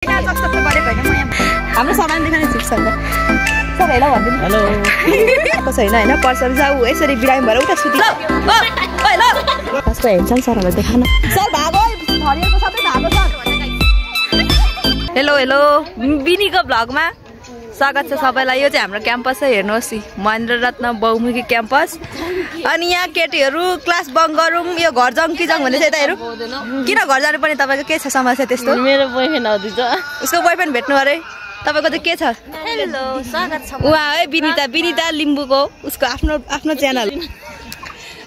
हाम्रो सामान देखाउने चिप्स हुन्छ सबैलाई भन्दिनु हेलो कसो हैन हैन पर्सन जाऊ यसरी बिरामी भएर उता सुति ल कस्तो हेर्छन् सरहरुले देखाउन सर भागो हरियरको सबै भागो सर हेलो हेलो बिनीको भ्लगमा स्वागत छ सबैलाई यो चाहिँ हाम्रो क्याम्पस है हेर्नुहोस् महेन्द्र रत्न बहुमुखी क्याम्पस अनि यहाँ केटीहरु क्लास बङ्क गरौँ यो घर जाउँ कि जाउँ भन्दै छ यताहरु किन घर जानु पर्ने तपाईको के छ समस्या त्यस्तो मेरो बोयफ्रेन्ड आउँदैछ उसको बोयफ्रेन्ड भेट्नु अरे तपाईको चाहिँ के छ हेलो स्वागत छ उहाँ है बिनिता लिम्बुको उसको आफ्नो च्यानल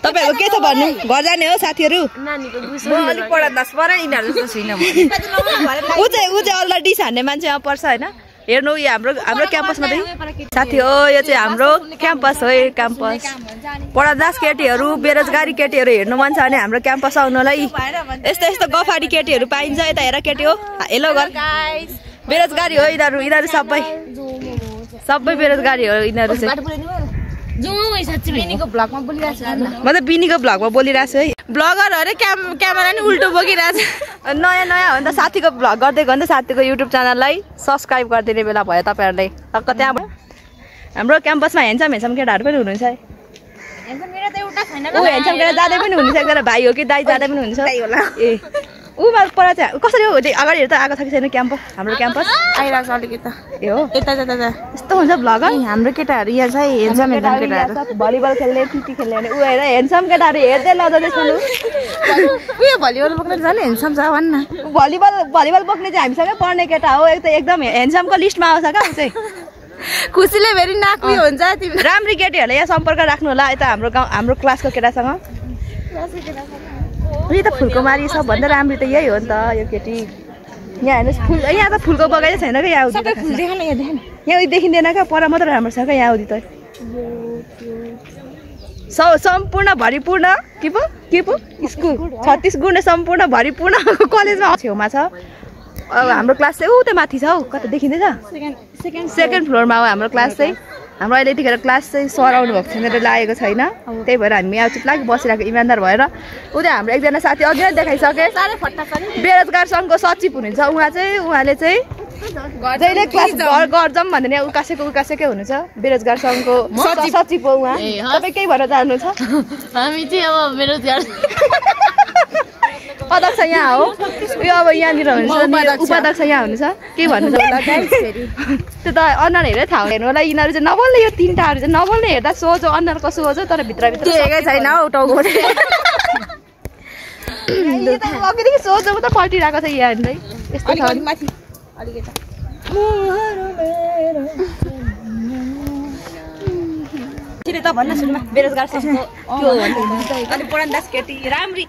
तपाईहरुको के छ भन्नु घर जाने हो साथीहरु नानीको गुसो म अलि पढा 10 पढा इनाहरु जस्तो छैन म उ चाहिँ अलि डिस हान्ने मान्छे यहाँ पर्छ हैन हेर्नु यो हाम्रो क्याम्पसमा चाहिँ साथी हो यो चाहिँ हाम्रो क्याम्पस हो क्याम्पस पढादास केटीहरु बेरोजगारी केटीहरु हेर्नु मन छ भने हाम्रो क्याम्पस आउनलाई यस्तो गफाडी केटीहरु पाइन्छ यता हेर केटी हो हेलो गर बेरोजगारी हो यिनीहरु सबै बेरोजगारी हो यिनीहरु चाहिँ बिनीको भ्लगमा बोलिरहेछ म त बिनीको भ्लगमा बोलिरहेछ है ब्लगर अरे क्यामेरा नि उल्टो बोकिरहेछ नयाँ हो भने त साथीको भ्लग गर्दै गर्दा साथीको युट्युब च्यानललाई सब्स्क्राइब गरिदिने बेला भयो तपाईहरुले टक्क त्यहाँ हाम्रो क्याम्पसमा हेन्सम केटाहरु पनि हुनुहुन्छ है हेन्सम केटा त एउटा छैन उ हेन्सम केटा जाँदै पनि हुन्छ एकजना भाइ हो कि दाइ जाँदै पनि हुन्छ दाइ होला ए उमा पर चाहिँ कसरी हो अगाडि हेर्दा आएको छ कि छैन क्याम्पस हाम्रो क्याम्पस आइराछ अलिकति ए हो यता यस्तो हुन्छ भ्लगर हाम्रो केटाहरु यहाँ छ हेन्सम केटाहरु भलिबल खेल्ने टिटी खेल्ने उ हेर हेन्सम केटाहरु हेर्दै लजाउँदैछ लु उयो भलिबल बोक्न जाने हेन्सम छ भन्न भलिबल बोक्ने चाहिँ हामीसँगै पढ्ने केटा हो एकदम हेन्समको लिस्टमा आउँछ क्या उ चाहिँ खुसीले भेरी नाक्मी हुन्छ तिमी राम्री केटीहरुले यहाँ सम्पर्क राख्नु होला यता हाम्रो क्लासको केटासँग यो त फुलकोमारी सबभन्दा राम्रो त यही हो नि त यो केटी यहाँ हेर्नुहोस् फुल यहाँ त फुलको बगैँचा छैन क्या यहाँ यहाँ देखिँदैन क्या पर मात्र राम्रो छ क्या यहाँ आउँदै त सम्पूर्ण भरिपूर्ण के पो स्कुल 36 गुणे सम्पूर्ण भरिपूर्ण कलेजमा छेउमा छ अब हाम्रो क्लास चाहिँ उतै माथि छ हौ कता देखिँदैछ सेकेन्ड फ्लोरमा हो हाम्रो क्लास चाहिँ हाम्रो अहिले यतिखेर क्लास चाहिँ सर आउनु भएको छैन लागेको छैन त्यही भएर हामी यहाँ चुप लागि बसिरहेको इमान्दार भएर उता हाम्रो एकजना साथी अघि नै देखाइसके बेरोजगार सङ्घको सचिव हुनुहुन्छ उहाँले चाहिँ जहिले क्लास गर्छौँ भन्दैन उकासेकै हुनुहुन्छ बेरोजगार सङ्घको सचिव हो उहाँ तपाईँ केही भन्न चाहनुहुन्छ हामी चाहिँ अब बेरोजगार अध्यक्ष यहाँ हो यो अब यहाँनिर हुनुहुन्छ उपाध्यक्ष यहाँ हुनुहुन्छ के भन्नु छ होला त्यो त अनुहार हेरेर थाहा हेर्नु होला यिनीहरू चाहिँ नबोल्ने यो तिनटाहरू चाहिँ नबोल्ने हेर्दा सोझो अनुहारको सोझो तर भित्रभित्र छैन हौ टाउको अघिदेखि सोझो त पल्टिरहेको छ यहाँनिर यस्तो छ त भन्न सुन्नुमा बेरोजगार सङ्घको अनि पढादास केटी राम्री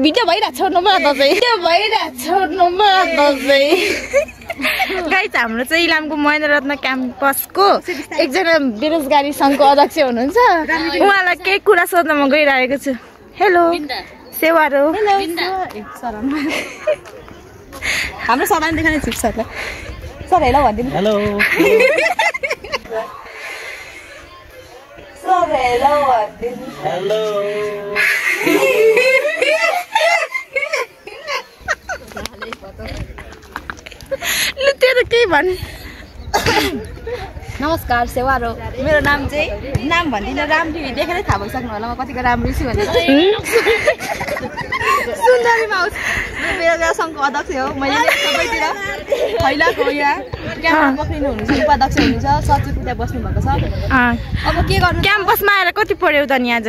भिडियो भइरहेछ गाइस हाम्रो चाहिँ इलामको महेन्द्र रत्न क्याम्पसको एकजना बेरोजगारी सङ्घको अध्यक्ष हुनुहुन्छ उहाँलाई केही कुरा सोध्न म गइरहेको छु हेलो सेवारो हाम्रो सामान देखाउने चिप्स सर हेलो भनिदिनु हेलो हेलो ल त्यो त के भन् नमस्कार सेवारो मेरो नाम भन्दिनँ राम्री देखेरै थाहा भइसक्नु होला म कतिको राम्रो छु भनेर सुन्दरीमा बेरोजगार सङ्घको अध्यक्ष हो मैले सबैतिर फैलाएको यहाँ क्याम्पस पक्रिनु हुनुहुन्छ उपाध्यक्ष हुनुहुन्छ सचिव त्यहाँ बस्नु भएको छ अब के गर्नु क्याम्पसमा आएर कति पढ्यौ त नि आज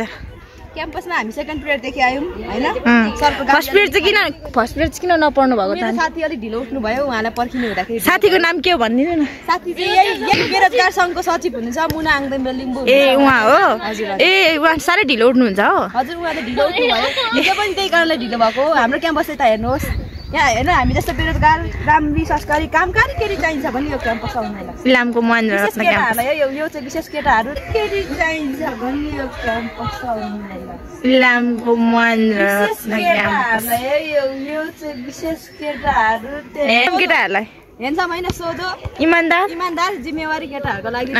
क्याम्पसमा हामी सेकेन्ड पिरियडदेखि आयौँ हैन फर्स्ट पिरियड चाहिँ किन नपढ्नु भएको त साथी अलिक ढिलो उठ्नु भयो उहाँलाई पर्खिनु हुँदाखेरि साथीको नाम के हो भनिदिनु न साथी चाहिँ यही बेरोजगार सङ्घको सचिव हुनुहुन्छ मुना आङदेम लिम्बु ए उहाँ हो ए उहाँ साह्रै ढिलो उठ्नुहुन्छ हो हजुर उहाँले ढिलो उठ्नु भयो हिजो पनि त्यही कारणले ढिलो भएको हाम्रो क्याम्पस चाहिँ त हेर्नुहोस् यहाँ हेर्नु हामी जस्तो बेरोजगार राम्री संस्कारी कामकारी केटी चाहिन्छ भने यो क्याम्पस आउनुलाई इलामको महेन्द्र रत्न क्याम्पस यो चाहिँ विशेष केटाहरू केटी चाहिन्छ भने यो क्याम्पस आउनुलाई इलामको महेन्द्र रत्न क्याम्पस यो चाहिँ विशेष केटाहरूलाई हेर्छौँ होइन सोधो इमान्दार जिम्मेवारी केटाहरूको लागि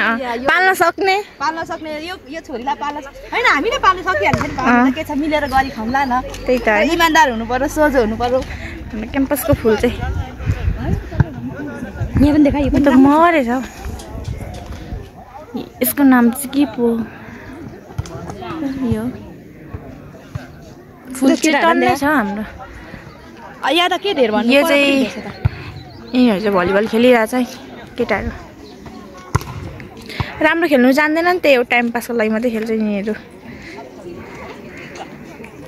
पाल्न सक्ने यो छोरीलाई पाल्न होइन हामीले पाल्न सकिहाल्छ के छ मिलेर गरी खाउँला न त्यही त इमान्दार हुनु पर्यो सोझो हुनु पर्यो क्याम्पसको फुल चाहिँ यहाँ पनि देखा, यो पनि त मरेछ हौ। यसको नाम चाहिँ के पो यो फुल चाहिँ टन्नै छ हाम्रो। यहाँ त के धेर भन्नु, यो चाहिँ यिनीहरू चाहिँ भलिबल खेलिरहेछ है केटाहरू। राम्रो खेल्नु जान्दैन नि त, यो टाइम पासको लागि मात्रै खेल्छ यिनीहरू।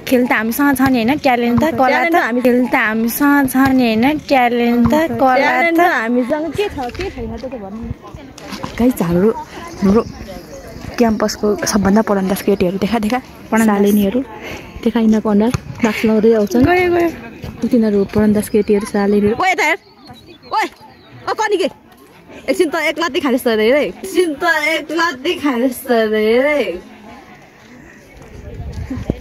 खेल त हामीसँग छ नि होइन, ट्यालेन्ट त कला त हामी खेल त हामीसँग छ नि होइन, ट्यालेन्ट त कला त हामीसँग के छ के छैन त भन्नु। गाइस हाम्रो क्याम्पसको सबभन्दा पढन्दाज केटीहरू देखा सालिनीहरू देखा, यिनीहरूको अनुहार मास्क लगाउँदै आउँछन्। तिनीहरू पढन्दाज केटीहरू सालिनीहरू। ओए त हेर, ओए कनी के एकछिन त एक लात्ती खानेस् त रे, एकछिन त एक लात्ती खानेस् त रे।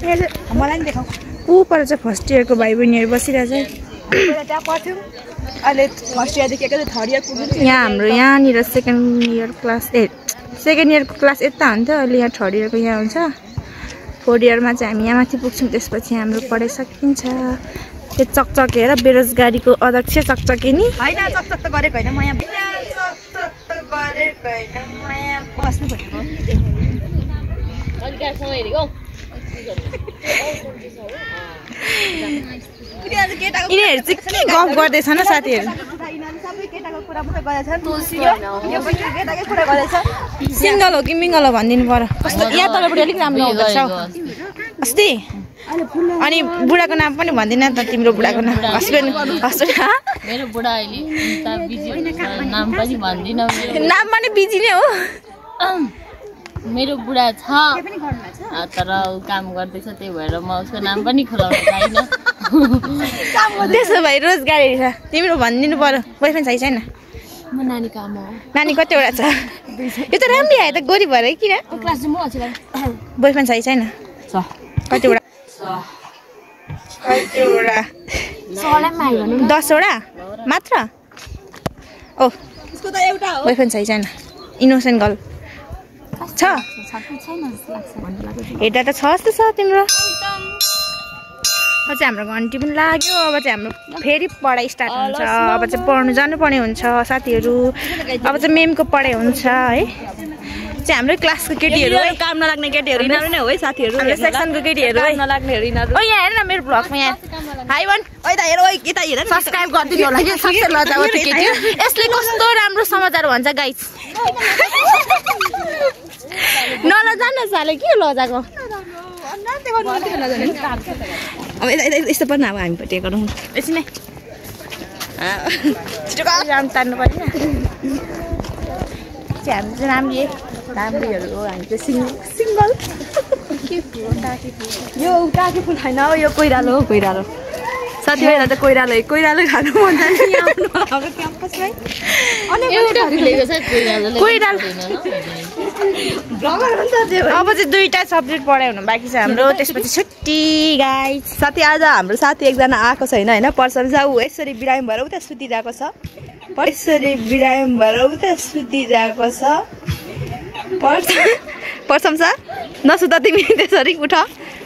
मलाई नि देखाऊ। ऊ पर चाहिँ फर्स्ट इयरको भाइ बहिनीहरू बसिरहेछ है। त्यहाँ पढ्थ्यौँ, अहिले फर्स्ट इयरदेखि एकै थर्ड इयर पुग्नु। यहाँ हाम्रो यहाँनिर सेकेन्ड इयरको क्लास यता हुन्थ्यो, अहिले यहाँ थर्ड इयरको यहाँ हुन्छ। फोर्थ इयरमा चाहिँ हामी यहाँ माथि पुग्छौँ, त्यसपछि हाम्रो पढाइ सकिन्छ। त्यो चकचके हेर बेरोजगारीको अध्यक्ष चकचके नि होइन, चकचक त गरेको होइन, म यहाँ बस्नु भनेको। यिनीहरू चाहिँ के गफ गर्दैछ न साथीहरू। सिङ्गल हो कि मिङ्गल हो भनिदिनु पर्यो। कस्तो यहाँ तलपट्टि अलिक राम्रो हुँदोरहेछ हौ अस्ति। अनि बुढाको नाम पनि भन्दिन त, तिम्रो बुढाको नाम हस्बेन्ड मेरो बुढा अहिले बिजी नाम पनि भन्दिन। नाम पनि बिजी नै हो। मेरो बुढा छ तर ऊ काम गर्दैछ, त्यही भएर म उसको नाम पनि खुलाउन पाइनँ। त्यसो भए रोजगारी छ, तिम्रो भनिदिनु पर्यो। बोयफ्रेन्ड छ कि छैन? म नानीको आमा हो। नानी कतिवटा छ? यो त राम्रै आयो त, गोरी भएर किन? क्लास चाहिँ म हजुर बोयफ्रेन्ड छ कि छैन? कतिवटा? 10वटा मात्र? ओ बोयफ्रेन्ड छ कि छैन? इनोसेन्ट गर्ल छ? हेर्दा त छ जस्तो छ तिम्रो। अब चाहिँ हाम्रो घन्टी पनि लाग्यो, अब चाहिँ हाम्रो फेरि पढाइ स्टार्ट हुन्छ। अब चाहिँ पढ्नु जानुपर्ने हुन्छ साथीहरू। अब चाहिँ मेमको पढाइ हुन्छ है। चाहिँ हाम्रो क्लासको केटीहरू है, काम नलाग्ने केटीहरू यिनीहरू नै हो है साथीहरू। हाम्रो सेक्सनको केटीहरू है, नलाग्नेहरू यिनीहरू। ओ यहाँ हेर न मेरो भ्लगमा यहाँ हाई भन। ओइ त हेर, ओइ यता हेर, सब्सक्राइब गरिदिनु होला कि सबसे लजावती केटी। यसले कस्तो राम्रो समाचार भन्छ गाइस। नलजान साले के लजाको। अब यस्तो पर्न, अब हामीपट्टि गरौँ एकछिन है, राम तान्नु पर्दैन। हामी चाहिँ राम्रीहरू हो, हामी चाहिँ सिङ्गल। यो काकी फुल छैन हो, यो कोइरालो हो, कोइरालो। साथीभाइलाई त कोइरालो खानु मन जान्छ नि आउनु हाम्रो क्याम्पसमै। एउटा फुलेको छ कोइरालो। अब चाहिँ 2टा सब्जेक्ट पढाइ हुनु बाँकी छ हाम्रो, त्यसपछि छुट्टी गाइस। साथी आज हाम्रो साथी एकजना आएको छैन होइन, पर्सन छ। ऊ यसरी बिरामी भएर उता सुतिरहेको छ, यसरी बिरामी भएर उता सुतिरहेको छ। पर्छम छ नसुता तिमी त्यसरी, उठ।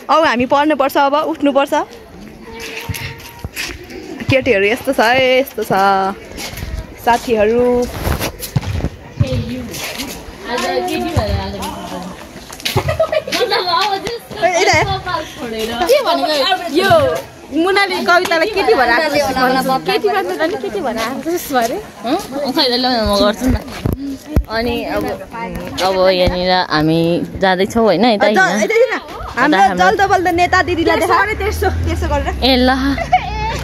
औ हामी पढ्नुपर्छ, अब उठ्नुपर्छ। केटीहरू यस्तो छ यस्तो छ साथीहरू। यो मुनाले कवितालाई केटी भएर केटी भएर आएको अरे म गर्छु न। अनि अब यहाँनिर हामी जाँदैछौँ होइन, यता हाम्रो जल्दो बल्दो नेता दिदीलाई देखाउने त्यसो गरेर। ए ल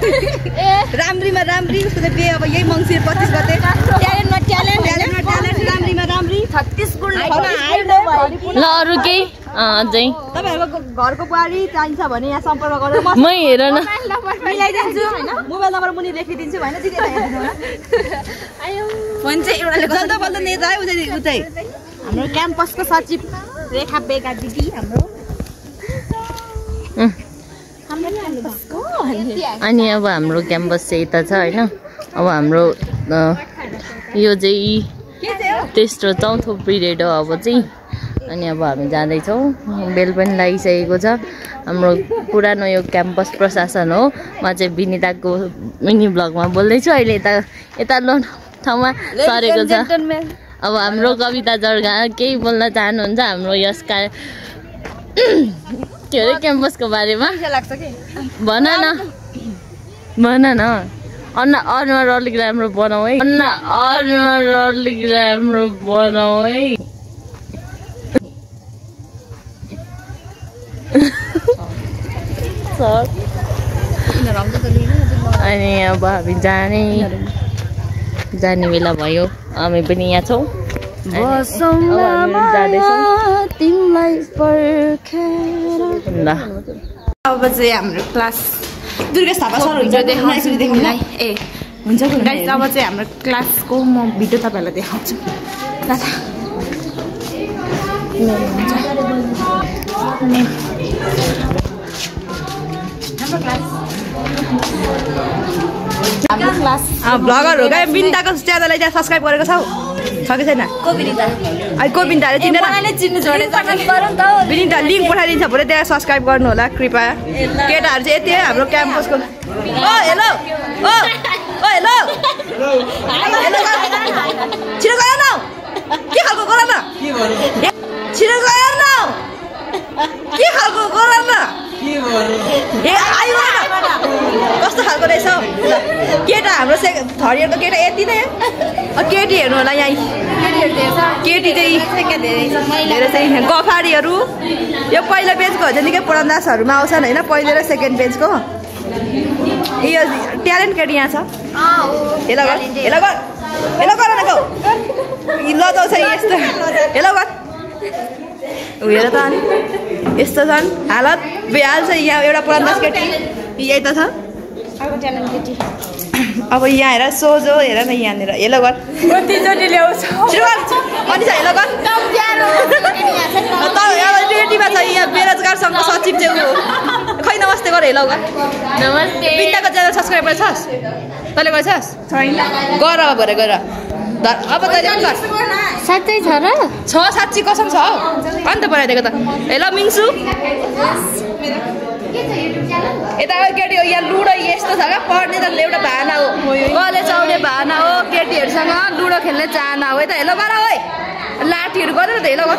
राम्रीमा राम्री उसको बिहे अब यही मङ्सिर 25 गते। राम्रीमा राम्री 36 गुण ल। अरू केही अझै तपाईँहरूको घरको बुहारी चाहिन्छ भने यहाँ सम्पर्क गरेर म हेर न मिलाइदिन्छु होइन। मोबाइल नम्बर मुनि लेखिदिन्छु होइन, दिदी जल्दो बल्दो नेता है उतै हाम्रो क्याम्पसको सचिव रेखा बेगा दिदी हाम्रो। अनि अब हाम्रो क्याम्पस चाहिँ यता छ होइन। अब हाम्रो यो चाहिँ तेस्रो चौथो पिरियड हो। अब चाहिँ अनि अब हामी जाँदैछौँ। बेल पनि लागिसकेको छ। हाम्रो पुरानो यो क्याम्पस प्रशासन हो। म चाहिँ विनिताको मिनी ब्लगमा बोल्दैछु। अहिले यता लोन ठाउँमा सरेको छ। अब हाम्रो कविता जर्गा केही बोल्न चाहनुहुन्छ हाम्रो यस के अरे क्याम्पसको बारेमा? भन न अनुहार अलिक राम्रो बनाऊ है। अनुहार अलिक राम्रो बनाऊ है। अनि अब हामी जाने बेला भयो। हामी पनि यहाँ छौँ। तिमीलाई पर्खेर ल अब चाहिँ हाम्रो क्लास दुर्गा थापा सर हुन्छ देखाउँछु तिमीलाई। ए हुन्छ गाइस, अब चाहिँ हाम्रो क्लासको म भिडियो तपाईँहरूलाई देखाउँछु। हाम्रो क्लास ब्लगर हो क्या। बिन्दाको च्यानललाई त्यहाँ सब्सक्राइब गरेको छौ कि छैन? कोबिन्दाले बिनिता लिङ्क पठाइदिन्छ भरे त्यहाँ सब्सक्राइब गर्नु होला कृपया। केटाहरू चाहिँ यति हाम्रो क्याम्पसको। हेलो हेलो छिटो गर न। के खालको गर न। छिटो गर न। के खालको गर न। ए आयो कस्तो खालको रहेछ केटा। हाम्रो थर्ड इयरको केटा यति नै। केटी हेर्नु होला यहाँ। केटी चाहिँ धेरै चाहिँ गफारीहरू। यो पहिलो पेजको हो चाहिँ निकै पढन्दासहरूमा आउँछन् होइन, पहिलो र सेकेन्ड पेजको। यो ट्यालेन्ट केटी यहाँ छ। हेलो गर न गौ लजाउँछ यस्तो। हेलो गर हेर त अनि यस्तो छन् हालत बेहाल छ यहाँ। एउटा पढन्दास केटी यही त छ। अब यहाँ हेर सोझो हेर न यहाँनिर। हेलो गर कतिचोटि ल्याउँछ अनि छ। हेलो गर रेडीमा छ यहाँ बेरोजगार सङ्घ सचिव चाहिँ ऊ खै नमस्ते गर। हेलो गर नमस्ते। बिन्दाको च्यानल सब्सक्राइब गर्छस्? तैँले गर्छस्? गर अब भरे गर। अब तैँले पनि गर। साँच्चै छ र? छ साँच्ची कसम छ हौ। अन्त बनाइदिएको त। हेलो मिङ्सु यता केटी हो यहाँ लुडो यस्तो छ क्या। पढ्ने त एउटा भाना हो, कलेज आउने भाना हो। केटीहरूसँग लुडो खेल्ने चाहना हो। यता हेलो गर है। लाठीहरू गर्दैन त। हेलो गर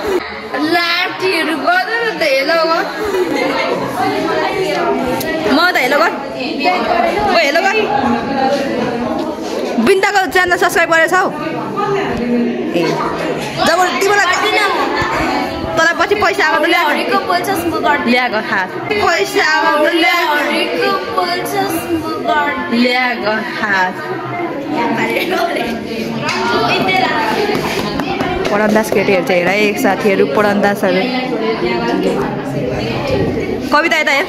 लाठीहरू गर्दैन त। हेलो गर म त हेलो गर। हेलो गर बिन्दाको च्यानल सब्सक्राइब गरेछौ? ए जब तिमीलाई तँलाई पछि पैसा आएको ल्याएको हात पैसा आएको ल्याएको हात। पढन्दास केटीहरू चाहिँ हेर एक साथीहरू पढन्दासहरू। कविता यता हेर।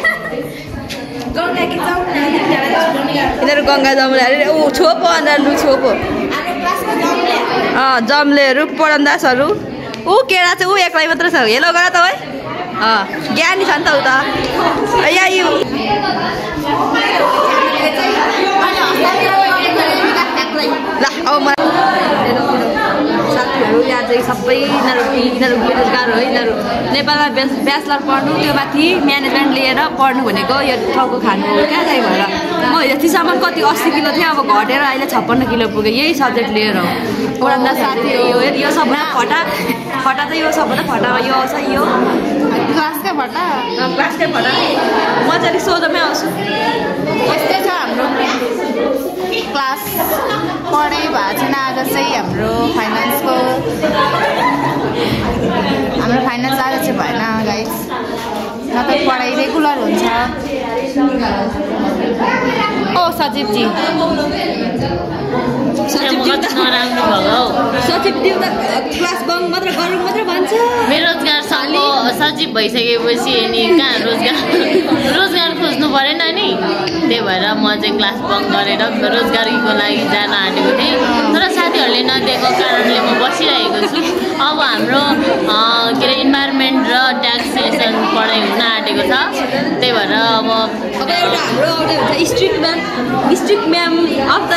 यिनीहरू गङ्गा जमुना अरे ऊ छोपो अन्त लु छोपो जम्लेहरू पढन्दासहरू। ऊ केटा चाहिँ ऊ एक्लै मात्र छ। हेलो गर त है। ज्ञानी छ नि त ऊ त। यहाँ यु ल अब साथीहरू यहाँ चाहिँ सबै यिनीहरू बेरोजगार हो। यिनीहरू नेपालमा ब्याचलर पढ्नु त्यो माथि म्यानेजमेन्ट लिएर पढ्नु भनेको यो टाउको खानु हो क्या। त्यही भएर म यतिसम्म कति 80 किलो थिएँ, अब घटेर अहिले 56 किलो पुगेँ यही सब्जेक्ट लिएर हो। पढ्दा साथी यो सबभन्दा फटा चाहिँ यो सबभन्दा फटा यो आउँछ। यो क्लासकै फटा म चाहिँ अलिक सोझोमै आउँछु। यस्तै छ हाम्रो क्लास। पढाइ भएको छैन आज चाहिँ हाम्रो फाइनेन्स आज चाहिँ भएन गाइस। न त पढाइ रेगुलर हुन्छ। ओ सचिवजी सचिव त क्लास बङ्क मात्र गरौँ मात्र भन्छ। बेरोजगार सचिव भइसकेपछि अनि कहाँ रोजगार खोज्नु परेन नि। त्यही भएर म चाहिँ क्लास बङ्क गरेर रोजगारीको लागि जान आँटेको थिएँ। तर साथीहरूले नदिएको कारणले म बसिरहेको छु। अब हाम्रो के अरे इन्भाइरोमेन्ट र ट्याक्सेसन पढाइ हुन आँटेको छ। त्यही भएर अब एउटा हाम्रो strict ma'am of the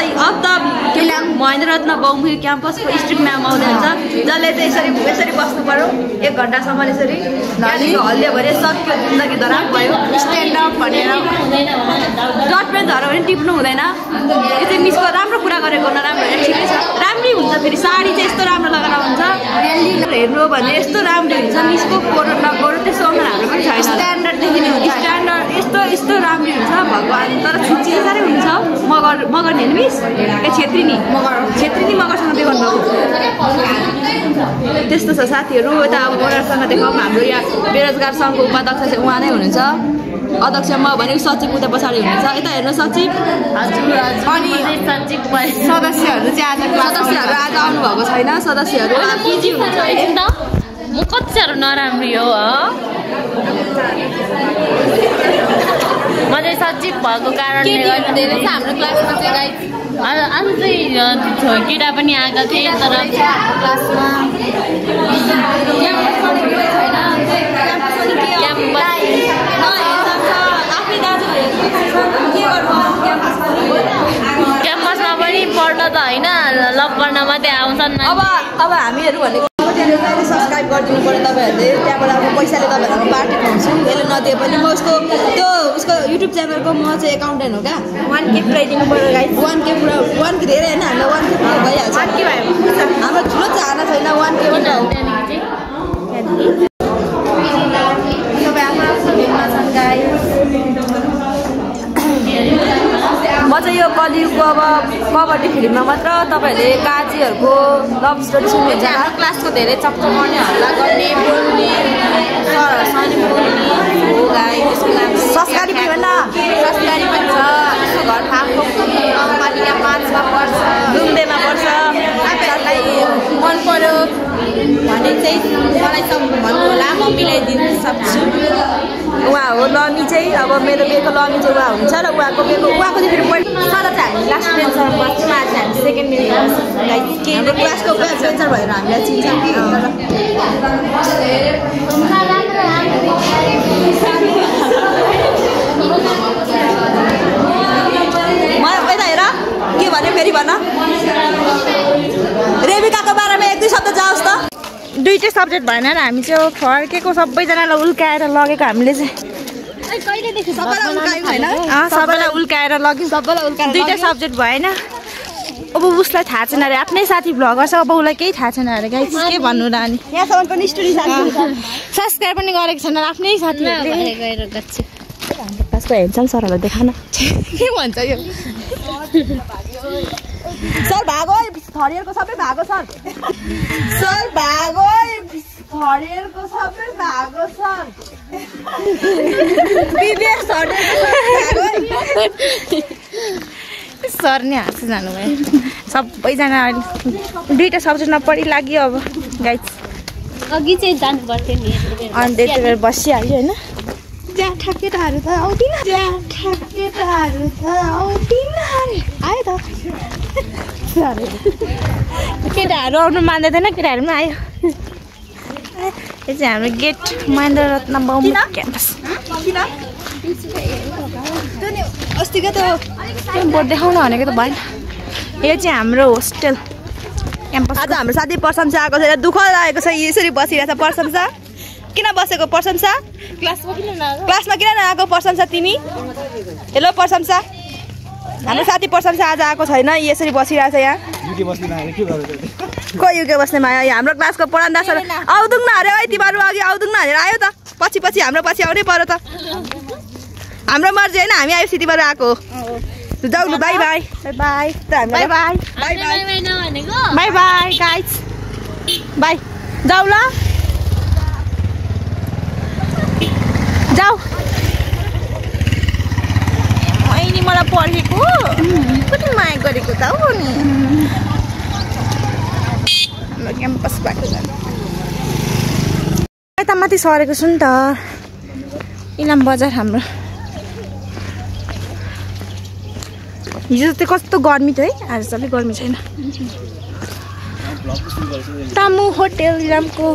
Mahendra Ratna Bahumukhi क्याम्पसको स्ट्रिक्ट म्याम आउँदै हुन्छ जसले चाहिँ यसरी बस्नु पर्यो 1 घण्टासम्म यसरी हल्लियो भने सक्यो जिन्दगी धराप भयो स्ट्यान्ड अप भनेर डट पेन झऱ्यो भने टिप्नु हुँदैन यो चाहिँ मिसको राम्रो कुरा गरेको नराम्रो भने ठिकै छ राम्रै हुन्छ फेरि साडी चाहिँ यस्तो राम्रो लगाएर हुन्छ हेर्नु हो भने यस्तो राम्रो हुन्छ मिसको कोरो नकोरो त्यस्तो अनुहार हाम्रो पनि छैन स्ट्यान्डर्डदेखि नै हुन्छ स्ट्यान्डर्ड यस्तो राम्रो हुन्छ भगवान् तर छुच्ची साह्रै हुन्छ मगर नि मिस ए छेत्री नि मगरसँग बिहे गर्नुभएको त्यस्तो छ साथीहरू यता अब उनीहरूसँग देखाउँ हाम्रो यहाँ बेरोजगार सङ्घको उपाध्यक्ष चाहिँ उहाँ नै हुनुहुन्छ अध्यक्ष म भनेको सचिव उता पछाडि हुनुहुन्छ यता हेर्नु सचिव अनि सदस्यहरू चाहिँ सदस्यहरू आज आउनुभएको छैन सदस्यहरू पिजी हुन्छ एकछिन त म कति साह्रो नराम्रो हो म चाहिँ सचिव भएको कारणले गर्दा हाम्रो क्लासमा चाहिँ आज चाहिँ केटा पनि आएका थिए तर क्लासमा क्याम्पसमा पनि पढ्न त होइन लभ गर्न मात्रै आउँछन् अब हामीहरू भनेको सब्सक्राइब गरिदिनु पऱ्यो तपाईँहरूले त्यहाँबाट अब पैसाले तपाईँहरूको पार्टी खुवाउँछु यसले नदिए पनि म उसको युट्युब च्यानलको म चाहिँ एकाउन्टेन्ट हो क्या 1K पुऱ्याइदिनु पऱ्यो गाइस 1K धेरै होइन हामीलाई 1K पुरा भइहाल्छ हाम्रो ठुलो चाहना छैन 1K म चाहिँ यो कलियुगको अब कबड्डी फिल्ममा मात्र तपाईँहरूले काजीहरूको लभ स्टोरी सुन्नुहुन्छ हाम्रो क्लासको धेरै चक्चमाउनेहरूलाई गर्ने बोल्ने सरहरूसँग बोल्ने हो गाई त्यसको नाम संस्कारी पनि होइन संस्कारी पनि छ यसको घर फाको पालिका 5मा पर्छ रुम्देमा पर्छ तपाईँहरूलाई मन पर्यो भने चाहिँ मलाई भन्नु होला म मिलाइदिनु सक्छु उहाँ हो लमी चाहिँ अब मेरो बेको लमी चाहिँ उहाँ हुन्छ र उहाँको चाहिँ फेरि सर चाहिँ हामी लास्ट बेन्चरमा बस्छौँ आज हामी सेकेन्ड बेन्चर हाम्रो क्लासको बेस्ट बेन्चर भएर हामीलाई चिन्छ कि म यता हेर के भने फेरि भन रेबिकाको बारेमा 1-2 शब्द जाओस् त दुईटै सब्जेक्ट भएन र हामी चाहिँ फर्केको सबैजनालाई उल्काएर लगेको हामीले चाहिँ सबैलाई उल्काएर लग्यौँ दुईटै सब्जेक्ट भएन अब उसलाई थाहा छैन अरे आफ्नै साथी भ्लगर छ अब उसलाई केही थाहा छैन अरे गाइस के भन्नु र अनि यहाँसम्म पनि स्टोरी सब्सक्राइब पनि गरेको छैन आफ्नै साथीहरूले क्लासको हेर्छन् सरहरूलाई देखान के भन्छ यो सर भागो थरियरको सबै भागो सर भागो थरियरको सबै भागो सर सर नै हाँस्नु जानुभयो सबैजना दुईवटा सब्जेक्ट नपढि लाग्यो अब गाइस अघि चाहिँ जानु पर्थ्यो नि अनि त्यति बेला बसिहाल्यो होइन केटाहरू त आउँदिन आयो त केटाहरू आउनु मान्दैन केटाहरू पनि आयो यो चाहिँ हाम्रो गेट महेन्द्र रत्न बहुमुखी क्याम्पस अस्तिको त बोर्ड देखाउन भनेको त भएन यो चाहिँ हाम्रो होस्टेल क्याम्पस आज हाम्रो साथी प्रशंसा आएको छैन दुःख लागेको छ यसरी बसिरहेछ प्रशंसा किन बसेको प्रशंसा क्लासमा किन नआएको प्रशंसा तिमी हेलो प्रशंसा हाम्रो साथी प्रशंसा आज आएको छैन यसरी बसिरहेछ यहाँ को युके बस्नेमा आयो हाम्रो क्लासको पढान्दा सर आउँदुङ न अरे है तिमीहरू अघि आउँदुङ न भनेर आयो त पछि हाम्रो पछि आउनै पर्यो त हाम्रो मर्जी होइन हामी आएपछि तिमीहरू आएको जाऊ ल by by by by by by by guys by जाऊ ल जाऊ अहिले मलाई पढेको कति माया गरेको त हो नि हाम्रो क्याम्पस बाटो जानु यता माथि सरेको छु नि त इलाम बजार हाम्रो हिजो चाहिँ कस्तो गर्मी थियो है आज चाहिँ गर्मी छैन तामु होटेल इलामको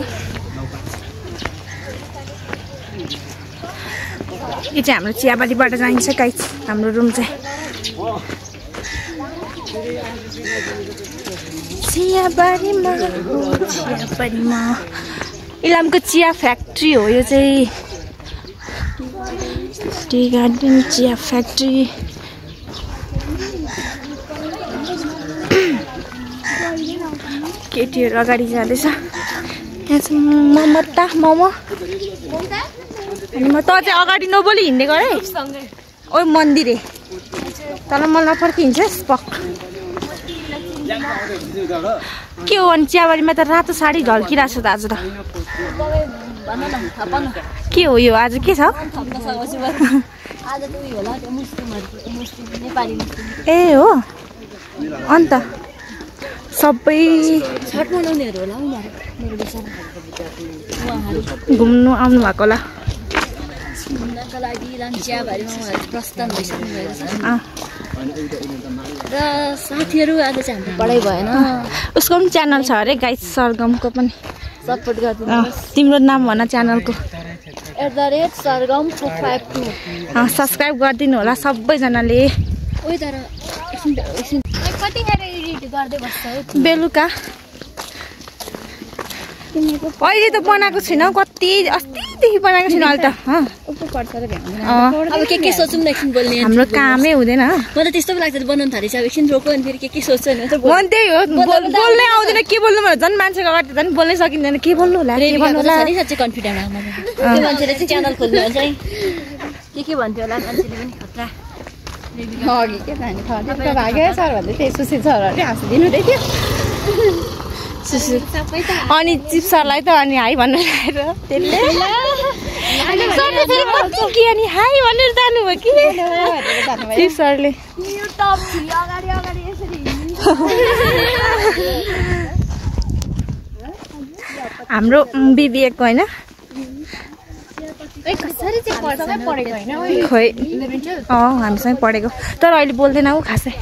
यो चाहिँ हाम्रो चियाबारीबाट जान्छ गाइस हाम्रो रुम चाहिँ चियाबारीमा चियाबारीमा इलामको चिया फ्याक्ट्री हो यो चाहिँ टी गार्डन चिया फ्याक्ट्री केटीहरू अगाडि जाँदैछ यहाँ चाहिँ मोमो अनि म त चाहिँ अगाडि नबोली हिँड्ने गरेँ ओ मन्दिरे तर म नफर्किन्छस् पक के हो अनि चियाबारीमा त रातो साडी ढल्किरहेको छ त आज त के हो यो आज के छ ए हो अन्त सबै घुम्नु आउनु भएको होला प्रस्थान भइसक्नु भएको छ र साथीहरू आज चाहिँ हाम्रो पढाइ भएन उसको पनि च्यानल छ अरे गाइस सरगमको पनि सपोर्ट गरिदिनुहोस् तिम्रो नाम भन च्यानलको @sargam452 सब्सक्राइब गरिदिनु होला सबैजनाले ओइ तर कतिखेर एडिट गर्दै बस्छ बेलुका अहिले त बनाएको छैन कति अस्तिदेखि बनाएको छैन अहिले त अब के सोचौँ न एकछिन बोल्ने हाम्रो कामै हुँदैन मलाई त्यस्तो पो लाग्छ बनाउनु थालेछ अब एकछिन रोक्यो अनि फेरि के सोच्छ नि त्यही हो बोल्नै आउँदैन के बोल्नु भने झन् मान्छेको अगाडि झन् बोल्नै सकिँदैन के बोल्नु होला के भन्नु होला साँच्चै कन्फिडेन्ट त्यो मान्छेले चाहिँ च्यानल खोल्नु हुन्छ है के भन्थ्यो होला मान्छेले पनि खतरा अघि के खाने खतरा भाग्यो सर भन्दै त्यही सुशील सरहरूले हाँसिदिनु हुँदै थियो अनि चिप सरलाई त अनि हाई भनेर आएर त्यसले सरले फेरि कति के अनि हाई भनेर जानुभयो कि चिप सरले हाम्रो बिबिएको होइन कसरी चाहिँ पढ्छ पढेको होइन खोइ हामीसँगै पढेको तर अहिले बोल्दैन ऊ खासै